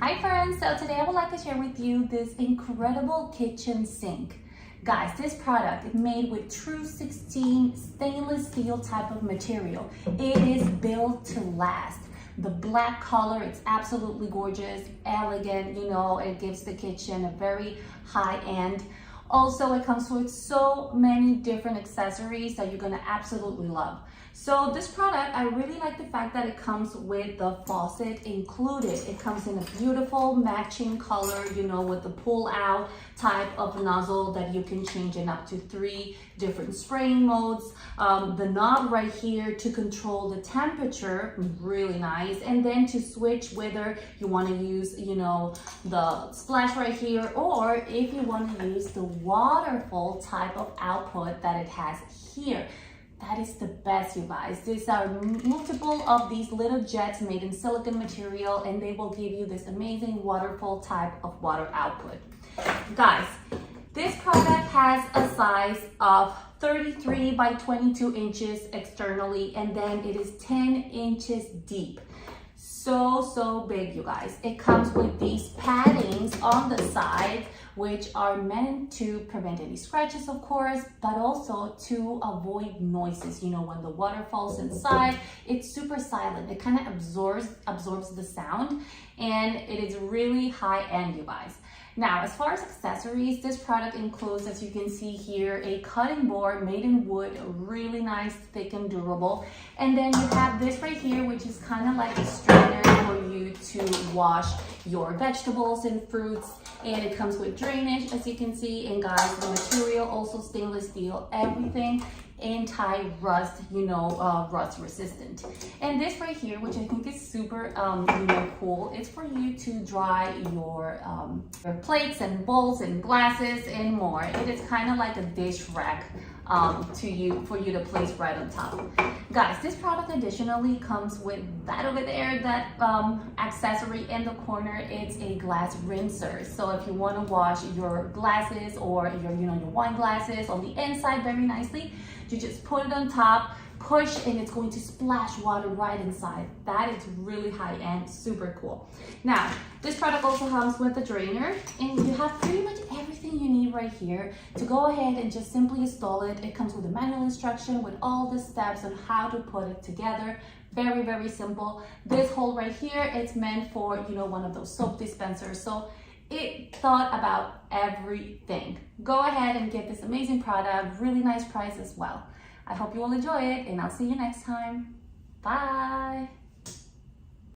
Hi friends, so today I would like to share with you this incredible kitchen sink. Guys, this product is made with true 16 stainless steel type of material. It is built to last. The black color, it's absolutely gorgeous, elegant, it gives the kitchen a very high end. Also, it comes with so many different accessories that you're gonna absolutely love. So this product, I really like the fact that it comes with the faucet included. It comes in a beautiful matching color, with the pull out type of nozzle that you can change in up to 3 different spraying modes. The knob right here to control the temperature, really nice. And then to switch whether you want to use, the splash right here, or if you want to use the waterfall type of output that it has here. That is the best, you guys. These are multiple of these little jets made in silicone material, and they will give you this amazing waterfall type of water output. Guys, this product has a size of 33 by 22 inches externally, and then it is 10 inches deep. So big, you guys. It comes with these paddings on the side, which are meant to prevent any scratches, of course, but also to avoid noises. When the water falls inside, it's super silent. It kind of absorbs the sound, and it is really high end, you guys. Now, as far as accessories, this product includes, as you can see here, a cutting board made in wood, really nice, thick and durable. And then you have this right here, which is kind of like a strainer for you to wash your vegetables and fruits. And it comes with drainage, as you can see. And guys, the material also stainless steel, everything anti-rust, rust resistant. And this right here, which I think is super, cool, it's for you to dry your plates and bowls and glasses and more. It is kind of like a dish rack for you to place right on top. Guys, this product additionally comes with that over there, that accessory in the corner. It's a glass rinser. So if you want to wash your glasses or your wine glasses on the inside very nicely, you just put it on top, push, and it's going to splash water right inside. That is really high end, super cool. Now, this product also comes with a drainer, and you have pretty much everything you need right here to go ahead and just simply install it. It comes with a manual instruction with all the steps on how to put it together. Very, very simple. This hole right here, it's meant for, one of those soap dispensers. So it thought about everything. Go ahead and get this amazing product, really nice price as well. I hope you will enjoy it, and I'll see you next time. Bye.